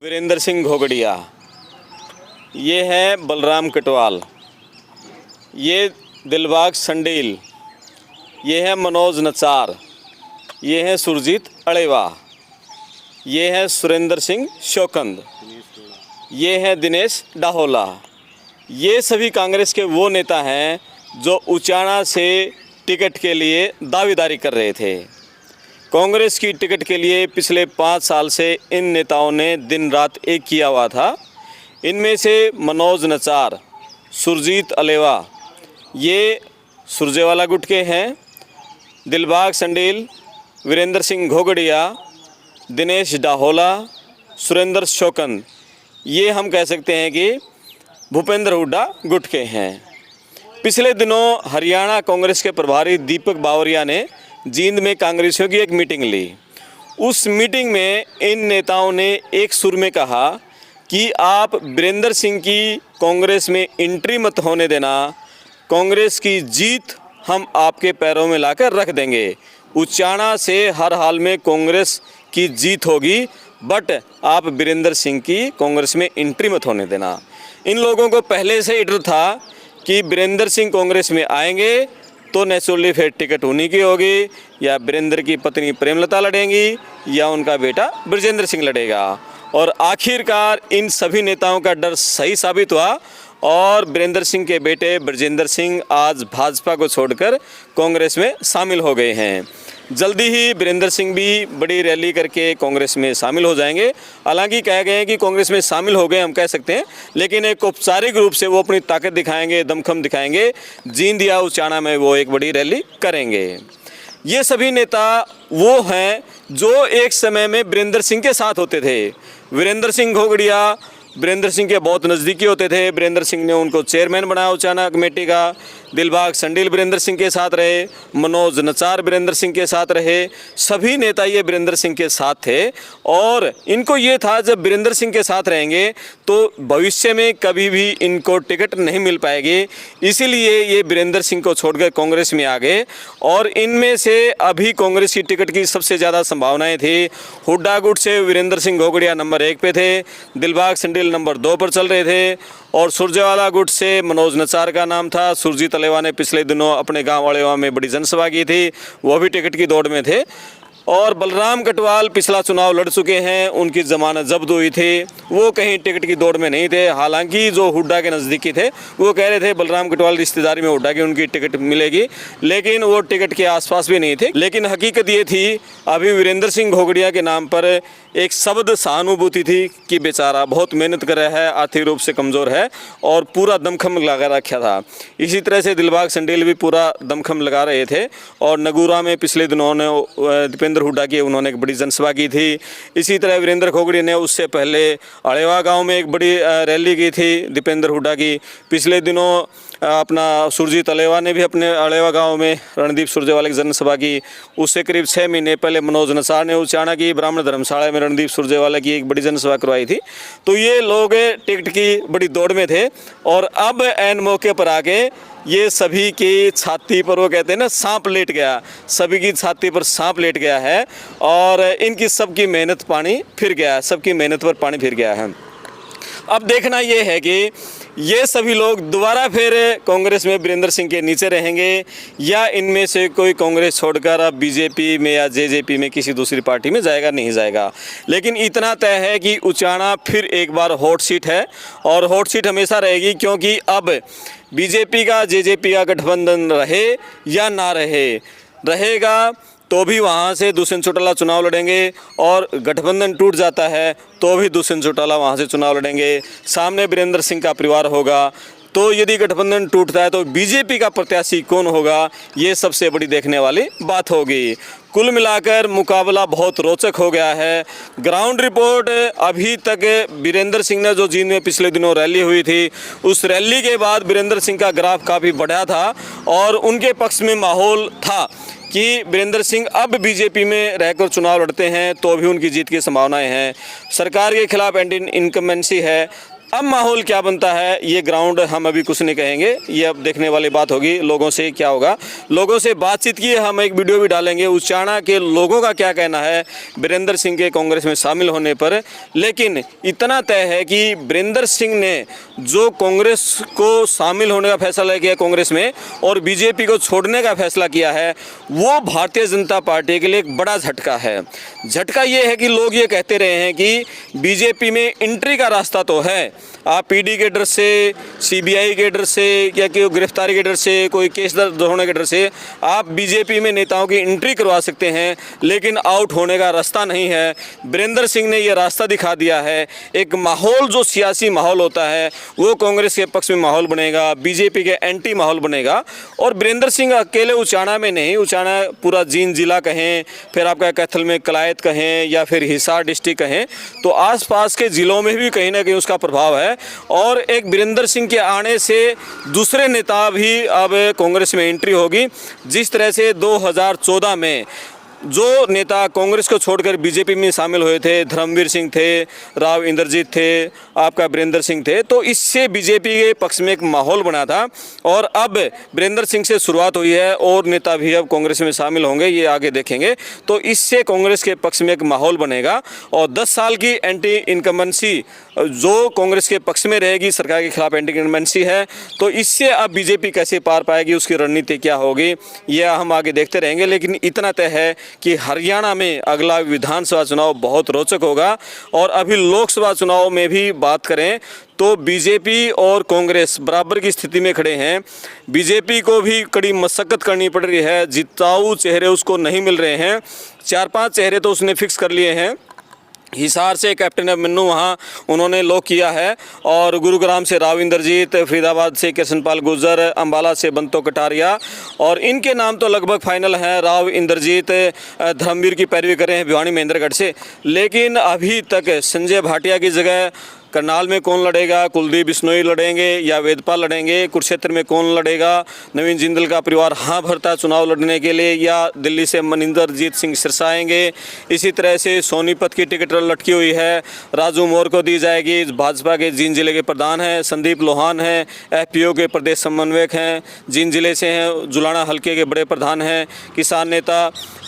वीरेंद्र सिंह घोगड़िया, ये है बलराम कटवाल, ये दिलबाग संडील, ये है मनोज नचार, ये है सुरजीत अड़ेवा, ये है सुरेंद्र सिंह शौकंद, ये है दिनेश डाहोला। ये सभी कांग्रेस के वो नेता हैं जो उचाना से टिकट के लिए दावेदारी कर रहे थे। कांग्रेस की टिकट के लिए पिछले 5 साल से इन नेताओं ने दिन रात एक किया हुआ था। इनमें से मनोज नचार, सुरजीत अलेवा, ये सुरजेवाला गुट के हैं। दिलबाग संडील, वीरेंद्र सिंह घोगड़िया, दिनेश डाहोला, सुरेंद्र शौकंद, ये हम कह सकते हैं कि भूपेंद्र हुड्डा गुट के हैं। पिछले दिनों हरियाणा कांग्रेस के प्रभारी दीपक बावरिया ने जींद में कांग्रेसियों की एक मीटिंग ली। उस मीटिंग में इन नेताओं ने एक सुर में कहा कि आप वीरेंद्र सिंह की कांग्रेस में एंट्री मत होने देना, कांग्रेस की जीत हम आपके पैरों में लाकर रख देंगे। उचाना से हर हाल में कांग्रेस की जीत होगी, बट आप वीरेंद्र सिंह की कांग्रेस में एंट्री मत होने देना। इन लोगों को पहले से ही डर था कि वीरेंद्र सिंह कांग्रेस में आएंगे तो नेचुरली फिर टिकट उन्हीं की होगी, या वीरेंद्र की पत्नी प्रेमलता लड़ेंगी या उनका बेटा ब्रजेंद्र सिंह लड़ेगा। और आखिरकार इन सभी नेताओं का डर सही साबित हुआ और वीरेंद्र सिंह के बेटे ब्रजेंद्र सिंह आज भाजपा को छोड़कर कांग्रेस में शामिल हो गए हैं। जल्दी ही वीरेंद्र सिंह भी बड़ी रैली करके कांग्रेस में शामिल हो जाएंगे। हालांकि कह गए हैं कि कांग्रेस में शामिल हो गए हम कह सकते हैं, लेकिन एक औपचारिक रूप से वो अपनी ताकत दिखाएंगे, दमखम दिखाएंगे। जींद या उचाना में वो एक बड़ी रैली करेंगे। ये सभी नेता वो हैं जो एक समय में वीरेंद्र सिंह के साथ होते थे। वीरेंद्र सिंह घोगड़िया वीरेंद्र सिंह के बहुत नज़दीकी होते थे। वीरेंद्र सिंह ने उनको चेयरमैन बनाया उचाना कमेटी का। दिलबाग संडील वीरेंद्र सिंह के साथ रहे, मनोज नचार वीरेंद्र सिंह के साथ रहे। सभी नेता ये वीरेंद्र सिंह के साथ थे और इनको ये था जब वीरेंद्र सिंह के साथ रहेंगे तो भविष्य में कभी भी इनको टिकट नहीं मिल पाएगी। इसीलिए ये वीरेंद्र सिंह को छोड़कर कांग्रेस में आ गए और इनमें से अभी कांग्रेस की टिकट की सबसे ज़्यादा संभावनाएं थी। हुड्डा गुट से वीरेंद्र सिंह घोगड़िया नंबर 1 पे थे, दिलबाग संडील नंबर 2 पर चल रहे थे और सुरजेवाला गुट से मनोज नचार का नाम था। सुरजीत अलेवा ने पिछले दिनों अपने गांव अलेवा में बड़ी जनसभा की थी, वो भी टिकट की दौड़ में थे। और बलराम कटवाल पिछला चुनाव लड़ चुके हैं, उनकी जमानत जब्त हुई थी, वो कहीं टिकट की दौड़ में नहीं थे। हालांकि जो हुड्डा के नज़दीकी थे वो कह रहे थे बलराम कटवाल रिश्तेदारी में हुड्डा की उनकी टिकट मिलेगी, लेकिन वो टिकट के आसपास भी नहीं थे। लेकिन हकीकत ये थी अभी वीरेंद्र सिंह घोगड़िया के नाम पर एक शब्द सहानुभूति थी कि बेचारा बहुत मेहनत कर रहा है, आर्थिक रूप से कमज़ोर है और पूरा दमखम लगा रखा था। इसी तरह से दिलबाग संडील भी पूरा दमखम लगा रहे थे और नगूरा में पिछले दिनों ने दीपेंद्र हुड्डा की उन्होंने एक बड़ी जनसभा की थी। इसी तरह वीरेंद्र घोगड़ी ने उससे पहले अड़ेवा गांव में एक बड़ी रैली की थी दीपेंद्र हुड्डा की। पिछले दिनों अपना सुरजीत अलेवा ने भी अपने अलेवा गांव में रणदीप सुरजेवाला की जनसभा की। उससे करीब 6 महीने पहले मनोज नचार ने उचाना की ब्राह्मण धर्मशाला में रणदीप सुरजेवाला की एक बड़ी जनसभा करवाई थी। तो ये लोग टिकट की बड़ी दौड़ में थे और अब ऐन मौके पर आके ये सभी की छाती पर वो कहते हैं ना सांप लेट गया, सभी की छाती पर सांप लेट गया है और इनकी सबकी मेहनत पानी फिर गया है, सबकी मेहनत पर पानी फिर गया है। अब देखना ये है कि ये सभी लोग दोबारा फिर कांग्रेस में वीरेंद्र सिंह के नीचे रहेंगे या इनमें से कोई कांग्रेस छोड़कर अब बीजेपी में या जेजेपी में किसी दूसरी पार्टी में जाएगा नहीं जाएगा। लेकिन इतना तय है कि उचाना फिर एक बार हॉट सीट है और हॉट सीट हमेशा रहेगी, क्योंकि अब बीजेपी का जेजेपी का गठबंधन रहे या ना रहेगा तो भी वहाँ से दुष्यंत चौटाला चुनाव लड़ेंगे और गठबंधन टूट जाता है तो भी दुष्यंत चौटाला वहाँ से चुनाव लड़ेंगे। सामने वीरेंद्र सिंह का परिवार होगा। तो यदि गठबंधन टूटता है तो बीजेपी का प्रत्याशी कौन होगा, ये सबसे बड़ी देखने वाली बात होगी। कुल मिलाकर मुकाबला बहुत रोचक हो गया है। ग्राउंड रिपोर्ट अभी तक वीरेंद्र सिंह ने जो जींद में पिछले दिनों रैली हुई थी, उस रैली के बाद वीरेंद्र सिंह का ग्राफ काफ़ी बढ़ा था और उनके पक्ष में माहौल था कि वीरेंद्र सिंह अब बीजेपी में रहकर चुनाव लड़ते हैं तो भी उनकी जीत की संभावनाएं हैं। सरकार के खिलाफ एंटी इनकम्बेंसी है अब माहौल क्या बनता है ये ग्राउंड हम अभी कुछ नहीं कहेंगे, ये अब देखने वाली बात होगी लोगों से क्या होगा। लोगों से बातचीत की हम एक वीडियो भी डालेंगे, उचाना के लोगों का क्या कहना है बीरेंद्र सिंह के कांग्रेस में शामिल होने पर। लेकिन इतना तय है कि बीरेंद्र सिंह ने जो कांग्रेस को शामिल होने का फैसला किया कांग्रेस में और बीजेपी को छोड़ने का फैसला किया है, वो भारतीय जनता पार्टी के लिए एक बड़ा झटका है। झटका ये है कि लोग ये कहते रहे हैं कि बीजेपी में एंट्री का रास्ता तो है, आप पीडी के डर से, सीबीआई के डर से या कि गिरफ्तारी के डर से, कोई केस दर्ज होने के डर से आप बीजेपी में नेताओं की एंट्री करवा सकते हैं, लेकिन आउट होने का रास्ता नहीं है। बीरेंद्र सिंह ने ये रास्ता दिखा दिया है। एक माहौल जो सियासी माहौल होता है वो कांग्रेस के पक्ष में माहौल बनेगा, बीजेपी के एंटी माहौल बनेगा। और बीरेंद्र सिंह अकेले उचाना में नहीं, उचाना पूरा जींद जिला कहें, फिर आपका कैथल में कलायत कहें या फिर हिसार डिस्ट्रिक्ट कहें, तो आसपास के ज़िलों में भी कहीं ना कहीं उसका प्रभाव है। और एक बीरेंद्र सिंह के आने से दूसरे नेता भी अब कांग्रेस में एंट्री होगी। जिस तरह से 2014 में जो नेता कांग्रेस को छोड़कर बीजेपी में शामिल हुए थे, धर्मवीर सिंह थे, राव इंद्रजीत थे, आपका बीरेंद्र सिंह थे, तो इससे बीजेपी के पक्ष में एक माहौल बना था। और अब बीरेंद्र सिंह से शुरुआत हुई है और नेता भी अब कांग्रेस में शामिल होंगे, ये आगे देखेंगे। तो इससे कांग्रेस के पक्ष में एक माहौल बनेगा और 10 साल की एंटी इनकम्बेंसी जो कांग्रेस के पक्ष में रहेगी, सरकार के खिलाफ एंटी इनकम्बेंसी है, तो इससे अब बीजेपी कैसे पार पाएगी, उसकी रणनीति क्या होगी, यह हम आगे देखते रहेंगे। लेकिन इतना तय है कि हरियाणा में अगला विधानसभा चुनाव बहुत रोचक होगा। और अभी लोकसभा चुनाव में भी बात करें तो बीजेपी और कांग्रेस बराबर की स्थिति में खड़े हैं। बीजेपी को भी कड़ी मशक्कत करनी पड़ रही है, जिताऊ चेहरे उसको नहीं मिल रहे हैं। 4-5 चेहरे तो उसने फिक्स कर लिए हैं। हिसार से कैप्टन अभिमन्यु वहाँ उन्होंने लॉक किया है, और गुरुग्राम से राव इंद्रजीत, फरीदाबाद से कृष्णपाल गुर्जर, अंबाला से बंतो कटारिया, और इनके नाम तो लगभग फाइनल हैं। राव इंद्रजीत धर्मवीर की पैरवी कर रहे हैं भिवानी महेंद्रगढ़ से, लेकिन अभी तक संजय भाटिया की जगह करनाल में कौन लड़ेगा, कुलदीप बिश्नोई लड़ेंगे या वेदपाल लड़ेंगे, कुरुक्षेत्र में कौन लड़ेगा, नवीन जिंदल का परिवार हाँ भरता चुनाव लड़ने के लिए या दिल्ली से मनिंदरजीत सिंह सिरसा आएंगे। इसी तरह से सोनीपत की टिकट लटकी हुई है, राजू मोर को दी जाएगी, भाजपा के जींद जिले के प्रधान हैं, संदीप लोहान हैं, एफपीओ के प्रदेश समन्वयक हैं, जींद जिले से हैं, जुलाना हल्के के बड़े प्रधान हैं, किसान नेता,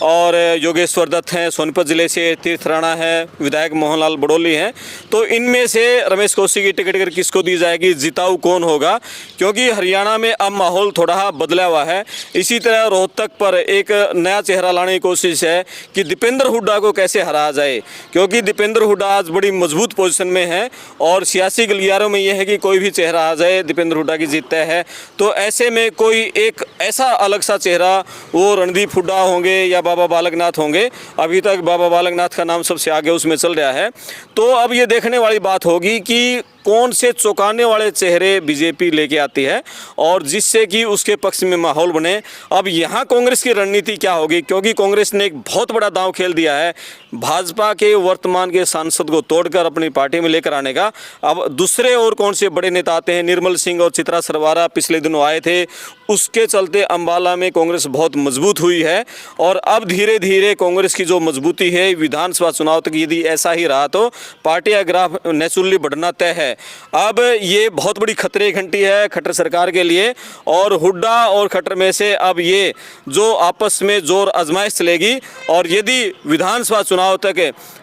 और योगेश्वर दत्त हैं, सोनीपत जिले से, तीर्थ राणा है, विधायक मोहनलाल बड़ोली हैं। तो इनमें से रमेश कौशिक की टिकट अगर किसको दी जाएगी, जिताऊ कौन होगा, क्योंकि हरियाणा में अब माहौल थोड़ा बदला हुआ है। इसी तरह रोहतक पर एक नया चेहरा लाने की कोशिश है कि दीपेंद्र हुड्डा को कैसे हराया जाए, क्योंकि दीपेंद्र हुड्डा आज बड़ी मजबूत पोजीशन में है और सियासी गलियारों में यह है कि कोई भी चेहरा आ जाए, दीपेंद्र हुड्डा की जीत तय है। तो ऐसे में कोई एक ऐसा अलग सा चेहरा, वो रणदीप हुड्डा होंगे या बाबा बालकनाथ होंगे। अभी तक बाबा बालकनाथ का नाम सबसे आगे उसमें चल रहा है। तो अब ये देखने वाली बात होगी कि कौन से चौंकाने वाले चेहरे बीजेपी लेके आती है और जिससे कि उसके पक्ष में माहौल बने। अब यहाँ कांग्रेस की रणनीति क्या होगी, क्योंकि कांग्रेस ने एक बहुत बड़ा दांव खेल दिया है भाजपा के वर्तमान के सांसद को तोड़कर अपनी पार्टी में लेकर आने का। अब दूसरे और कौन से बड़े नेता आते हैं, निर्मल सिंह और चित्रा सरवारा पिछले दिनों आए थे, उसके चलते अंबाला में कांग्रेस बहुत मजबूत हुई है। और अब धीरे धीरे कांग्रेस की जो मजबूती है विधानसभा चुनाव तक यदि ऐसा ही रहा तो पार्टी का ग्राफ नेचुरली बढ़ना तय है। अब ये बहुत बड़ी खतरे की घंटी है खट्टर सरकार के लिए, और हुड्डा और खट्टर में से अब ये जो आपस में जोर आजमाइश चलेगी। और यदि विधानसभा चुनाव तक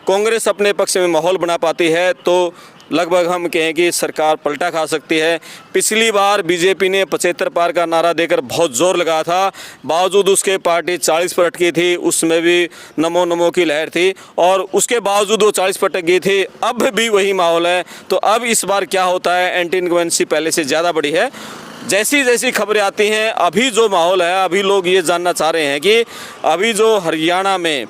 कांग्रेस अपने पक्ष में माहौल बना पाती है तो लगभग हम कहें कि सरकार पलटा खा सकती है। पिछली बार बीजेपी ने 75 पार का नारा देकर बहुत जोर लगाया था, बावजूद उसके पार्टी 40 पर अटकी थी, उसमें भी नमो नमो की लहर थी और उसके बावजूद वो 40 पर अटक गई थी। अब भी वही माहौल है। तो अब इस बार क्या होता है, एंटी इनकम्बेंसी पहले से ज़्यादा बड़ी है। जैसी जैसी खबरें आती हैं, अभी जो माहौल है, अभी लोग ये जानना चाह रहे हैं कि अभी जो हरियाणा में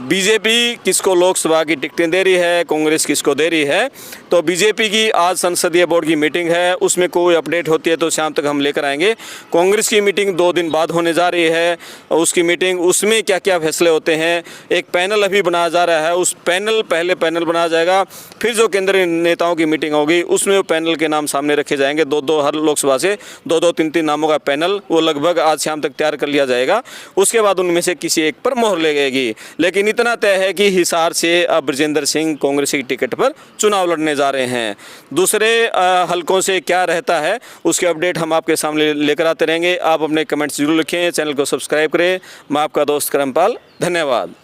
बीजेपी किसको लोकसभा की टिकटें दे रही है, कांग्रेस किसको दे रही है। तो बीजेपी की आज संसदीय बोर्ड की मीटिंग है, उसमें कोई अपडेट होती है तो शाम तक हम लेकर आएंगे। कांग्रेस की मीटिंग 2 दिन बाद होने जा रही है, उसकी मीटिंग, उसमें क्या क्या फैसले होते हैं। एक पैनल अभी बनाया जा रहा है, उस पहले पैनल बनाया जाएगा, फिर जो केंद्रीय नेताओं की मीटिंग होगी उसमें वो पैनल के नाम सामने रखे जाएंगे। 2-2 हर लोकसभा से 2-2, 3-3 नामों का पैनल, वो लगभग आज शाम तक तैयार कर लिया जाएगा। उसके बाद उनमें से किसी एक पर मोहर लगेगी। लेकिन लेकिन इतना तय है कि हिसार से अब ब्रजेंद्र सिंह कांग्रेस की टिकट पर चुनाव लड़ने जा रहे हैं। दूसरे हलकों से क्या रहता है उसके अपडेट हम आपके सामने लेकर आते रहेंगे। आप अपने कमेंट्स जरूर लिखें, चैनल को सब्सक्राइब करें। मैं आपका दोस्त करमपाल, धन्यवाद।